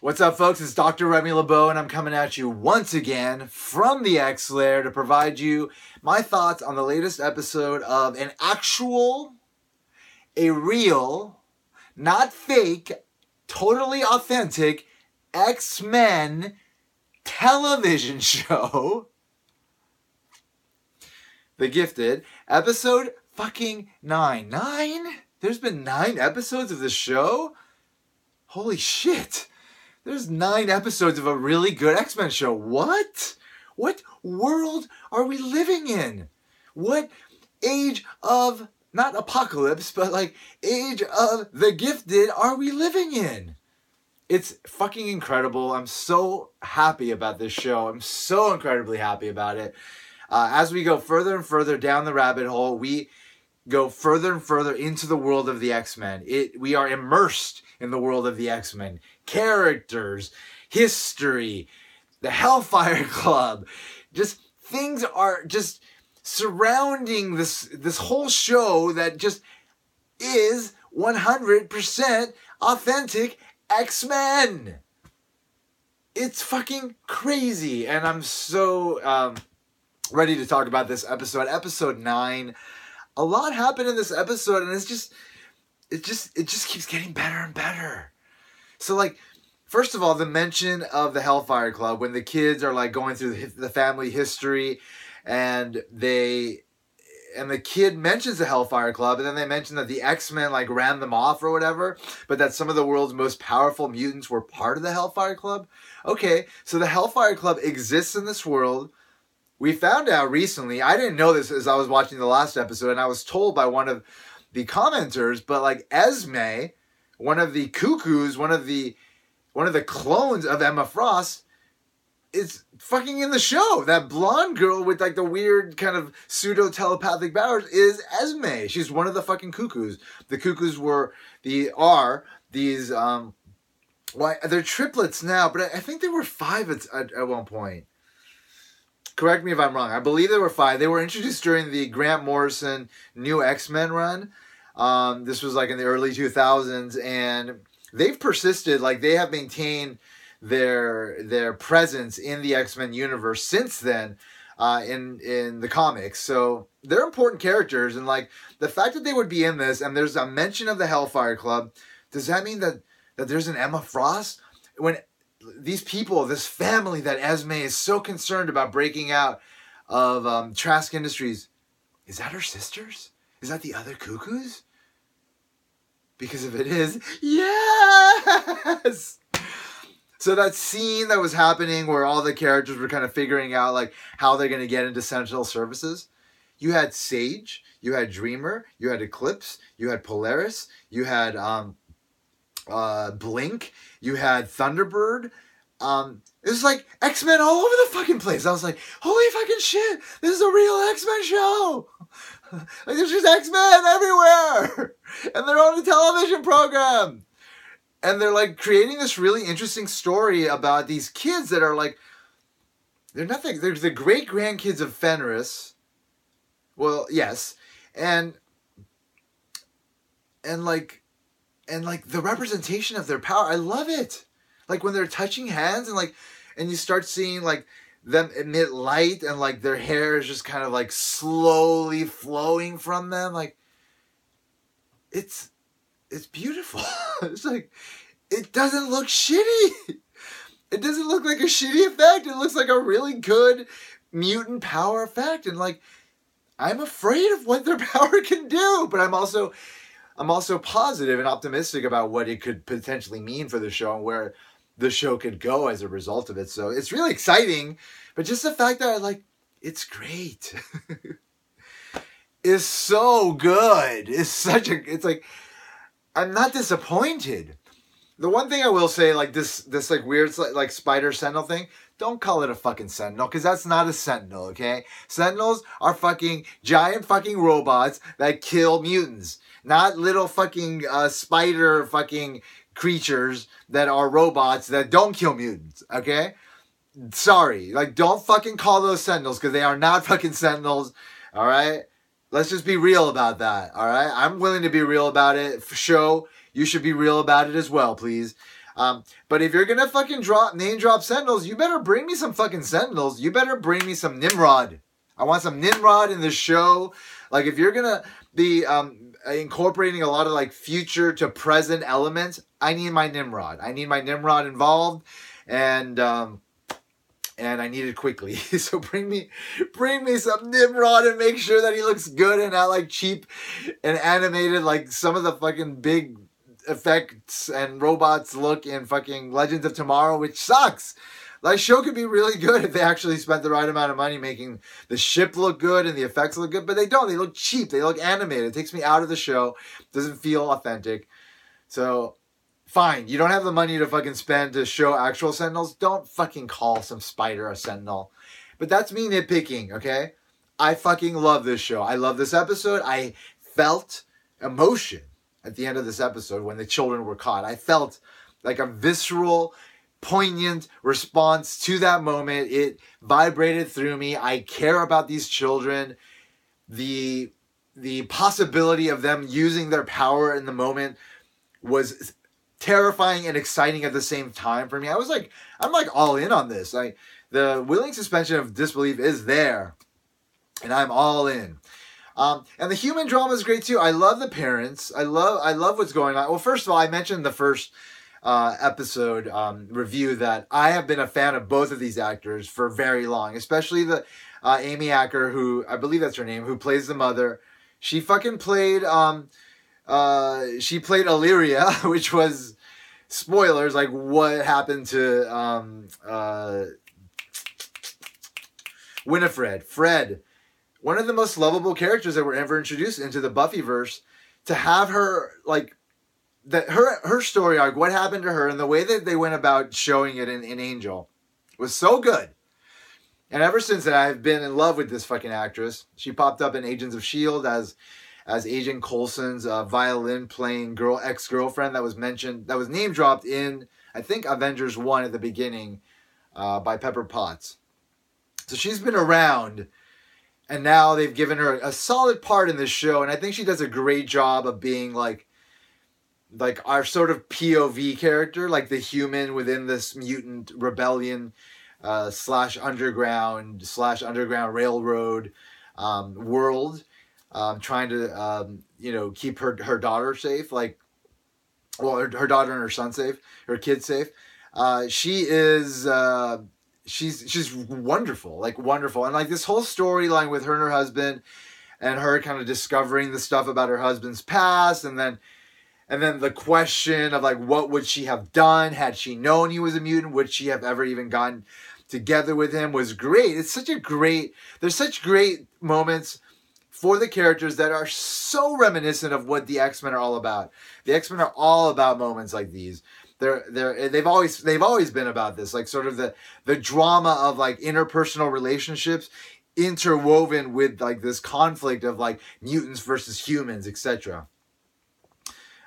What's up, folks? It's Dr. Remy LeBeau, and I'm coming at you once again from the X-Lair to provide you my thoughts on the latest episode of a real, not fake, totally authentic X-Men television show. The Gifted, episode fucking 9. 9? There's been 9 episodes of the show? Holy shit. There's 9 episodes of a really good X-Men show. What? What world are we living in? What age of, not apocalypse, but like age of the Gifted are we living in? It's fucking incredible. I'm so happy about this show. I'm so incredibly happy about it. As we go further and further down the rabbit hole, we go further and further into the world of the X-Men. We are immersed in the world of the X-Men. Characters, history, the Hellfire Club. Just things are just surrounding this whole show that just is 100% authentic X-Men. It's fucking crazy. And I'm so ready to talk about this episode. Episode 9. A lot happened in this episode, and it just keeps getting better and better. So, like, first of all, the mention of the Hellfire Club, when the kids are, like, going through the family history, and the kid mentions the Hellfire Club, and then they mention that the X-Men, like, ran them off or whatever, but that some of the world's most powerful mutants were part of the Hellfire Club. Okay, so the Hellfire Club exists in this world. We found out recently, I didn't know this as I was watching the last episode, and I was told by one of the commenters, but like Esme, one of the cuckoos, one of the clones of Emma Frost, is fucking in the show. That blonde girl with like the weird kind of pseudo telepathic powers is Esme. She's one of the fucking cuckoos. The cuckoos they're triplets now, but I think they were 5 at one point. Correct me if I'm wrong. I believe there were 5. They were introduced during the Grant Morrison New X-Men run. This was like in the early 2000s, and they've persisted. Like, they have maintained their presence in the X-Men universe since then, in the comics. So they're important characters, and like the fact that they would be in this, and there's a mention of the Hellfire Club. Does that mean that there's an Emma Frost? When these people, this family that Esme is so concerned about breaking out of Trask Industries, is that her sisters? Is that the other cuckoos? Because if it is, yes! So that scene that was happening where all the characters were kind of figuring out like how they're going to get into Sentinel services, you had Sage, you had Dreamer, you had Eclipse, you had Polaris, you had Blink, you had Thunderbird. It was like X-Men all over the fucking place. I was like, holy fucking shit, this is a real X-Men show. Like, there's just X-Men everywhere. And they're on a television program. And they're like creating this really interesting story about these kids that are like, they're nothing. They're the great grandkids of Fenris. Well, yes. And like the representation of their power, I love it. Like when they're touching hands and you start seeing like them emit light and like their hair is just kind of like slowly flowing from them. Like it's beautiful. It's like, it doesn't look shitty. It doesn't look like a shitty effect. It looks like a really good mutant power effect. And like, I'm afraid of what their power can do, but I'm also positive and optimistic about what it could potentially mean for the show and where the show could go as a result of it. So it's really exciting, but just the fact that like, it's great. It's so good. It's like, I'm not disappointed. The one thing I will say, like this like weird like spider sentinel thing, don't call it a fucking sentinel, because that's not a sentinel, okay? Sentinels are fucking giant fucking robots that kill mutants, not little fucking spider fucking creatures that are robots that don't kill mutants, okay? Sorry, like, don't fucking call those sentinels, because they are not fucking sentinels, all right? Let's just be real about that, all right? I'm willing to be real about it. For show, you should be real about it as well, please. But if you're gonna fucking name drop Sentinels, you better bring me some fucking Sentinels. You better bring me some Nimrod. I want some Nimrod in the show. Like, if you're gonna be incorporating a lot of like future to present elements, I need my Nimrod. I need my Nimrod involved, and I need it quickly. So bring me some Nimrod and make sure that he looks good and not like cheap and animated like some of the fucking big effects and robots look in fucking Legends of Tomorrow, which sucks. That show could be really good if they actually spent the right amount of money making the ship look good and the effects look good, but they don't. They look cheap. They look animated. It takes me out of the show. It doesn't feel authentic. So, fine. You don't have the money to fucking spend to show actual Sentinels. Don't fucking call some spider a Sentinel. But that's me nitpicking, okay? I fucking love this show. I love this episode. I felt emotion at the end of this episode when the children were caught. I felt like a visceral, poignant response to that moment. It vibrated through me. I care about these children. The possibility of them using their power in the moment was terrifying and exciting at the same time for me. I'm like all in on this. Like, the willing suspension of disbelief is there, and I'm all in. And the human drama is great too. I love the parents. I love what's going on. Well, first of all, I mentioned the first episode review that I have been a fan of both of these actors for very long, especially the Amy Acker, who I believe that's her name, who plays the mother. She fucking played she played Illyria, which was, spoilers, like what happened to Winifred, Fred. One of the most lovable characters that were ever introduced into the Buffyverse. To have her, like, that her story arc, what happened to her, and the way that they went about showing it in Angel was so good. And ever since then, I've been in love with this fucking actress. She popped up in Agents of S.H.I.E.L.D. as Agent Coulson's violin-playing ex-girlfriend that was name dropped in, I think, Avengers 1 at the beginning by Pepper Potts. So she's been around. And now they've given her a solid part in this show. And I think she does a great job of being like our sort of POV character, like the human within this mutant rebellion slash underground railroad world, trying to, keep her daughter safe. Like, well, her daughter and her son safe, her kids safe. She is... She's wonderful, wonderful. And like this whole storyline with her and her husband and her kind of discovering the stuff about her husband's past, and then the question of like, what would she have done had she known he was a mutant? Would she have ever even gotten together with him? Was great. There's such great moments for the characters that are so reminiscent of what the X-Men are all about. The X-Men are all about moments like these. They've always been about this, like sort of the drama of like interpersonal relationships interwoven with like this conflict of like mutants versus humans, etc.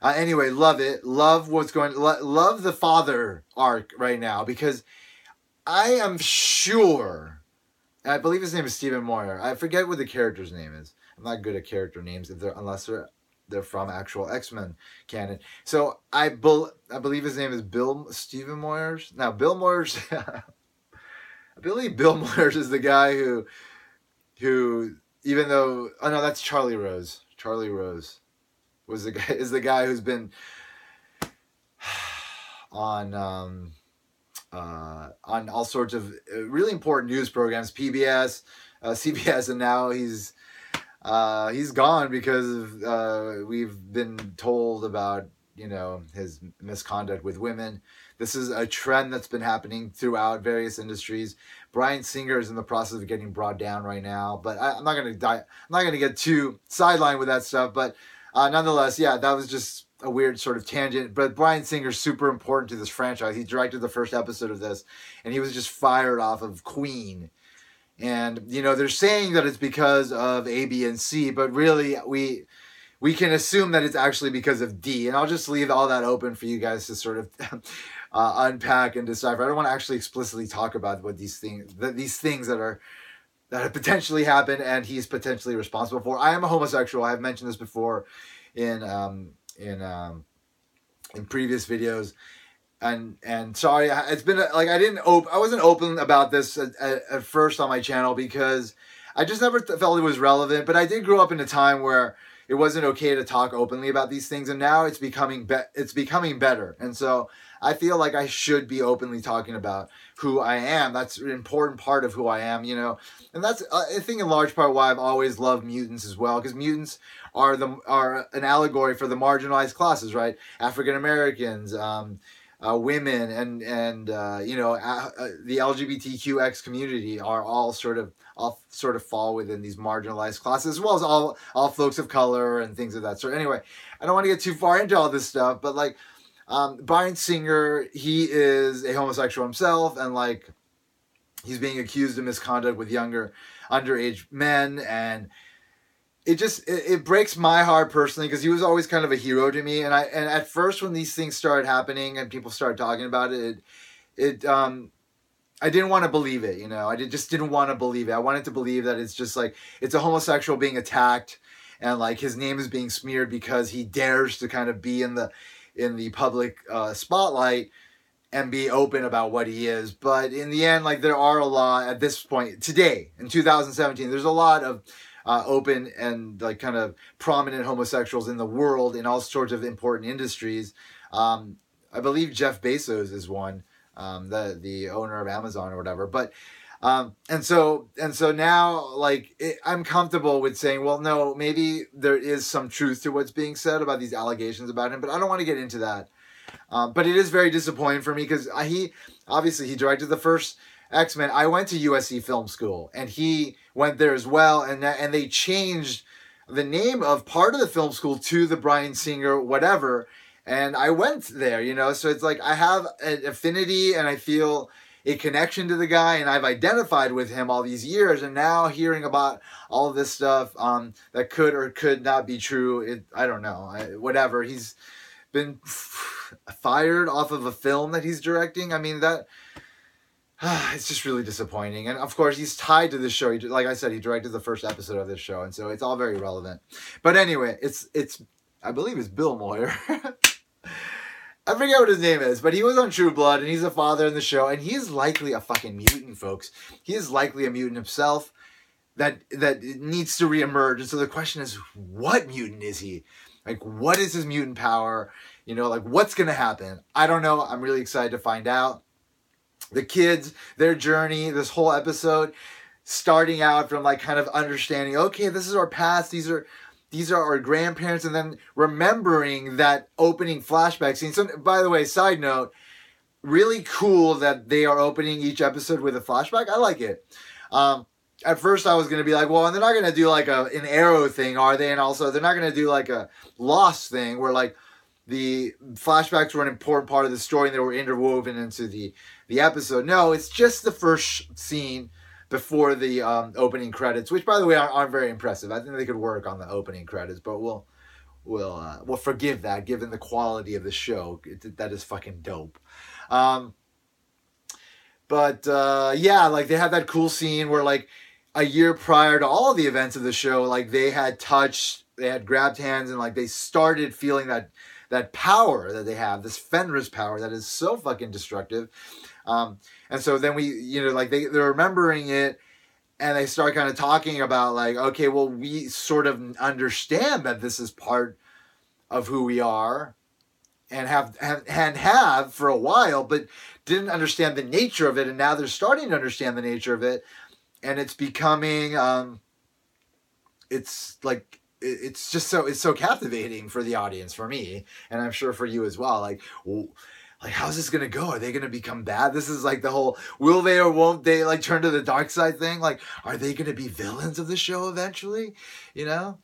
Anyway, love it. Love what's going. Love the father arc right now, because I am sure, and I believe his name is Stephen Moyer. I forget what the character's name is. I'm not good at character names unless they're from actual X-Men canon. So I believe his name is Stephen Moyers. Now, Bill Moyers, I believe Bill Moyers is the guy who, even though, oh no, that's Charlie Rose. Charlie Rose is the guy who's been on all sorts of really important news programs, PBS, CBS, and now he's gone because of, we've been told about, his misconduct with women. This is a trend that's been happening throughout various industries. Bryan Singer is in the process of getting brought down right now, but I'm not going to get too sidelined with that stuff. But nonetheless, yeah, that was just a weird sort of tangent. But Bryan Singer's super important to this franchise. He directed the first episode of this, and he was just fired off of Queen. And, they're saying that it's because of A, B, and C, but really we can assume that it's actually because of D. And I'll just leave all that open for you guys to sort of unpack and decipher. I don't want to actually explicitly talk about what these things that have potentially happened and he's potentially responsible for. I am a homosexual. I've mentioned this before in previous videos. and sorry, it's been like I wasn't open about this at first on my channel because I just never felt it was relevant. But I did grow up in a time where it wasn't okay to talk openly about these things, and now it's becoming better. And so I feel like I should be openly talking about who I am. That's an important part of who I am, you know. And that's I think in large part why I've always loved mutants as well, because mutants are an allegory for the marginalized classes, right? African Americans, women, and you know, the LGBTQX community are all sort of fall within these marginalized classes, as well as all folks of color and things of that sort. Anyway, I don't want to get too far into all this stuff, but like Bryan Singer, he is a homosexual himself, and like he's being accused of misconduct with younger underage men, and it breaks my heart personally, because he was always kind of a hero to me. And at first when these things started happening and people started talking about it, I didn't want to believe it, you know. I just didn't want to believe it. I wanted to believe that it's just like it's a homosexual being attacked, and like his name is being smeared because he dares to kind of be in the public spotlight and be open about what he is. But in the end, like there are a lot at this point today in 2017. There's a lot of open and like kind of prominent homosexuals in the world in all sorts of important industries. I believe Jeff Bezos is one, the owner of Amazon or whatever. But and so now like I'm comfortable with saying, well, no, maybe there is some truth to what's being said about these allegations about him, but I don't want to get into that. But it is very disappointing for me because he directed the first X-Men. I went to USC Film School, and he went there as well, and they changed the name of part of the film school to the Bryan Singer whatever, and I went there, you know. So it's like I have an affinity and I feel a connection to the guy, and I've identified with him all these years, and now hearing about all of this stuff that could or could not be true, I don't know, whatever. He's been fired off of a film that he's directing. I mean, that it's just really disappointing. And of course, he's tied to this show. Like I said, he directed the first episode of this show, and so it's all very relevant. But anyway, it's I believe it's Bill Moyer. I forget what his name is, but he was on True Blood, and he's a father in the show, and he is likely a fucking mutant, folks. He is likely a mutant himself that needs to reemerge. And so the question is, what mutant is he? Like, what is his mutant power? You know, like, what's going to happen? I don't know. I'm really excited to find out. The kids, their journey, this whole episode, starting out from, like, kind of understanding, okay, this is our past. These are our grandparents. And then remembering that opening flashback scene. So, by the way, side note, really cool that they are opening each episode with a flashback. I like it. At first I was going to be like, well, they're not going to do like an Arrow thing, are they? And also they're not going to do like a Lost thing where like the flashbacks were an important part of the story and they were interwoven into the episode. No, it's just the first scene before the opening credits, which by the way aren't very impressive. I think they could work on the opening credits, but we'll forgive that given the quality of the show. That is fucking dope. But yeah, like they have that cool scene where like a year prior to all the events of the show, like they had touched, they had grabbed hands, and like they started feeling that power that they have, this Fenris power that is so fucking destructive. And so then we, you know, like they're remembering it, and they start kind of talking about like, okay, well, we sort of understand that this is part of who we are, and have for a while, but didn't understand the nature of it, and now they're starting to understand the nature of it, and it's becoming, it's like, it's so captivating for the audience, for me, and I'm sure for you as well. Like, how's this gonna go? Are they gonna become bad? This is like the whole will they or won't they like turn to the dark side thing. Like, are they gonna be villains of the show eventually? You know.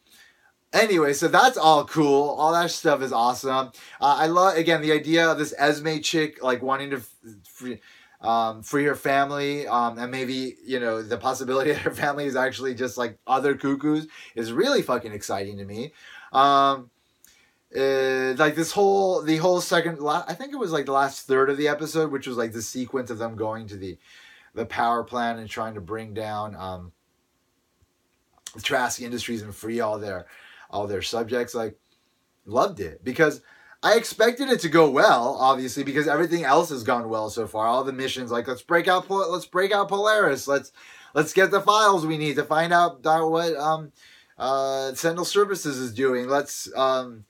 Anyway, so that's all cool. All that stuff is awesome. I love, again, the idea of this Esme chick, like, wanting to free her family, and maybe, you know, the possibility that her family is actually just, like, other cuckoos is really fucking exciting to me. Like, the whole second, I think it was, like, the last third of the episode, which was, like, the sequence of them going to the power plant and trying to bring down the Trask Industries and free all their subjects. Like, loved it, because I expected it to go well, obviously, because everything else has gone well so far. All the missions, like let's break out Polaris. Let's get the files we need to find out what Sentinel Services is doing. Let's go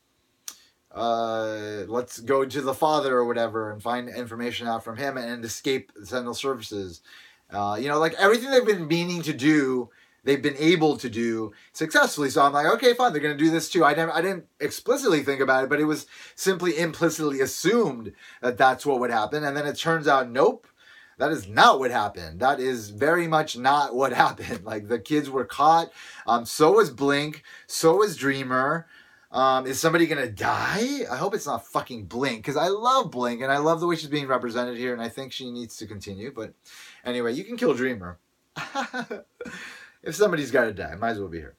to the father or whatever and find information out from him and escape Sentinel Services. Like everything they've been meaning to do, they've been able to do successfully. So I'm like, okay, fine, they're going to do this too. I didn't explicitly think about it, but it was simply implicitly assumed that that's what would happen. And then it turns out, nope, that is not what happened. That is very much not what happened. Like the kids were caught. So was Blink. So was Dreamer. Is somebody going to die? I hope it's not fucking Blink, because I love Blink and I love the way she's being represented here, and I think she needs to continue. But anyway, you can kill Dreamer. If somebody's got to die, might as well be her.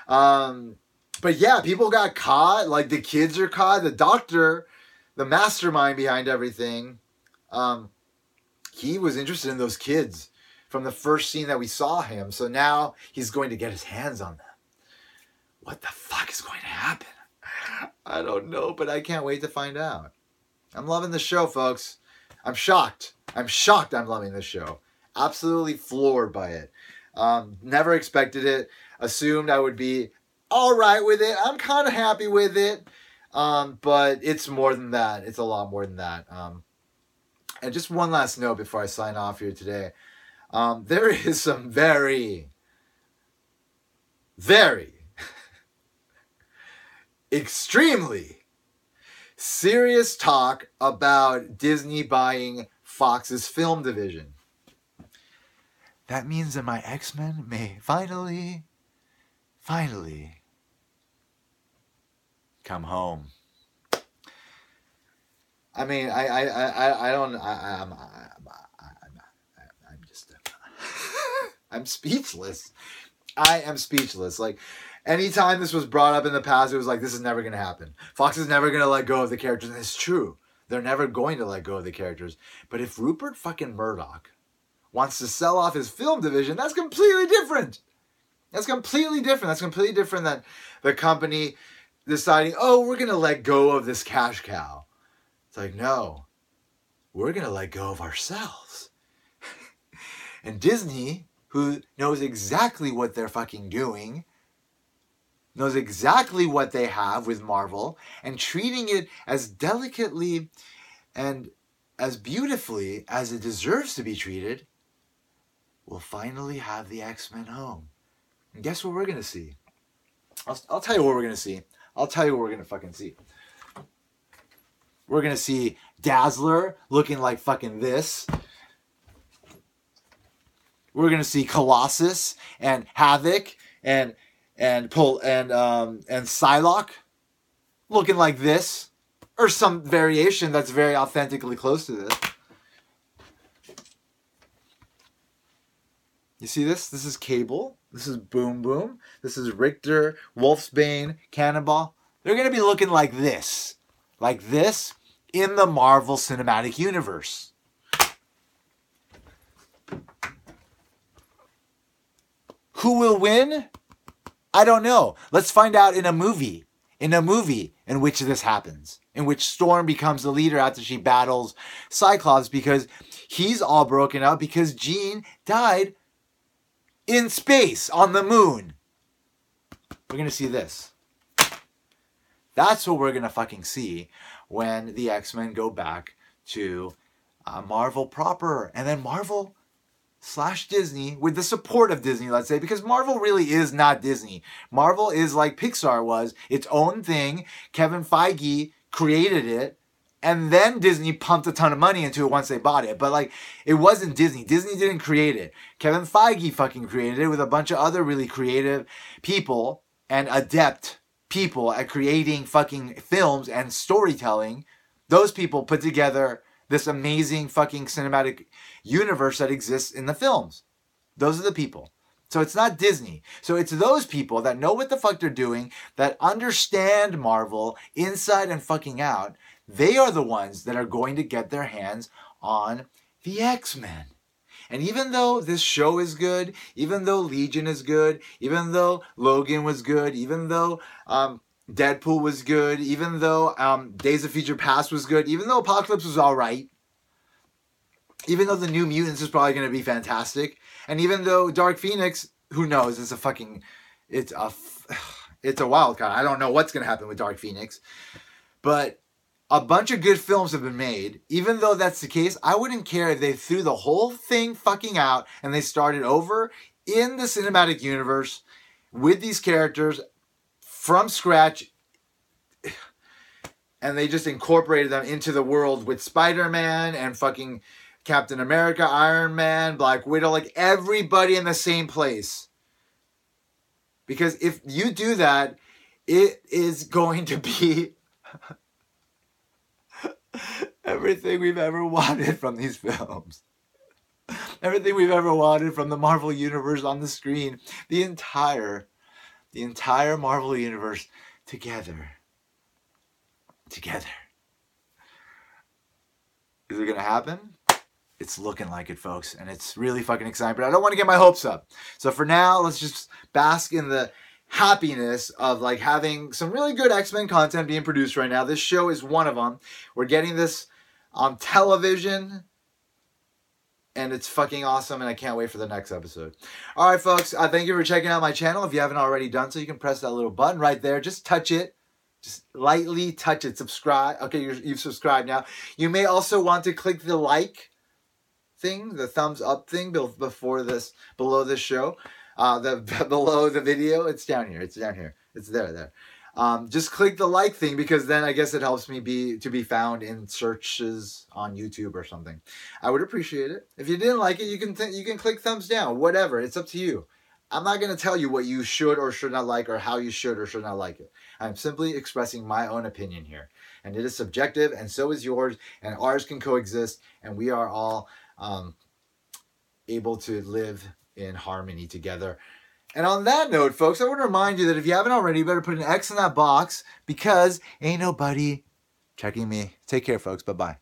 But yeah, people got caught. Like the kids are caught. The doctor, the mastermind behind everything, he was interested in those kids from the first scene that we saw him. So now he's going to get his hands on them. What the fuck is going to happen? I don't know, but I can't wait to find out. I'm loving the show, folks. I'm shocked. I'm loving this show. Absolutely floored by it. Never expected it. Assumed I would be all right with it. I'm kind of happy with it. But it's more than that. It's a lot more than that. And just one last note before I sign off here today. There is some very, very extremely serious talk about Disney buying Fox's film division. That means that my X-Men may finally come home. I mean, I'm speechless. I am speechless. Like, anytime this was brought up in the past, it was like, this is never going to happen. Fox is never going to let go of the characters. And it's true. They're never going to let go of the characters. But if Rupert fucking Murdoch wants to sell off his film division, that's completely different. That's completely different than the company deciding, oh, we're going to let go of this cash cow. It's like, no, we're going to let go of ourselves. And Disney, who knows exactly what they're fucking doing, knows exactly what they have with Marvel, and treating it as delicately and as beautifully as it deserves to be treated, will finally have the X-Men home. And guess what we're going to see? I'll tell you what we're going to see. I'll tell you what we're going to fucking see. We're going to see Dazzler looking like fucking this. We're going to see Colossus and Havoc and Psylocke looking like this, or some variation that's very authentically close to this. You see this? This is Cable. This is Boom Boom. This is Richter, Wolfsbane, Cannonball. They're going to be looking like this in the Marvel Cinematic Universe. Who will win? I don't know. Let's find out in a movie. In a movie in which this happens. In which Storm becomes the leader after she battles Cyclops because he's all broken up because Jean died in space on the moon. We're going to see this. That's what we're going to fucking see when the X-Men go back to Marvel proper. And then Marvel / Disney, with the support of Disney, let's say, because Marvel really is not Disney. Marvel is like Pixar was, its own thing. Kevin Feige created it, and then Disney pumped a ton of money into it once they bought it. But like, it wasn't Disney. Disney didn't create it. Kevin Feige fucking created it with a bunch of other really creative people and adept people at creating fucking films and storytelling. Those people put together this amazing fucking cinematic universe that exists in the films. Those are the people. So it's not Disney. So it's those people that know what the fuck they're doing, that understand Marvel inside and fucking out. They are the ones that are going to get their hands on the X-Men. And even though this show is good, even though Legion is good, even though Logan was good, even though Deadpool was good, even though Days of Future Past was good, even though Apocalypse was alright, even though the New Mutants is probably going to be fantastic, and even though Dark Phoenix, who knows, it's a wild card. I don't know what's going to happen with Dark Phoenix, but a bunch of good films have been made. Even though that's the case, I wouldn't care if they threw the whole thing fucking out and they started over in the cinematic universe with these characters from scratch, and they just incorporated them into the world with Spider-Man and fucking Captain America, Iron Man, Black Widow, like everybody in the same place. Because if you do that, it is going to be everything we've ever wanted from these films. Everything we've ever wanted from the Marvel Universe on the screen. The entire Marvel Universe together. Together. Is it going to happen? It's looking like it, folks. And it's really fucking exciting. But I don't want to get my hopes up. So for now, let's just bask in the happiness of like having some really good X-Men content being produced right now. This show is one of them. We're getting this on television. And it's fucking awesome, and I can't wait for the next episode. All right, folks, thank you for checking out my channel. If you haven't already done so, you can press that little button right there. Just touch it. Just lightly touch it. Subscribe. Okay, you've subscribed now. You may also want to click the like thing, the thumbs up thing below this show. Below the video. It's down here. It's down here. It's there. Just click the like thing, because then I guess it helps me to be found in searches on YouTube or something. I would appreciate it. If you didn't like it, you can click thumbs down. Whatever. It's up to you. I'm not going to tell you what you should or should not like, or how you should or should not like it. I'm simply expressing my own opinion here. And it is subjective, and so is yours, and ours can coexist, and we are all able to live in harmony together. And on that note, folks, I want to remind you that if you haven't already, you better put an X in that box, because ain't nobody checking me. Take care, folks. Bye-bye.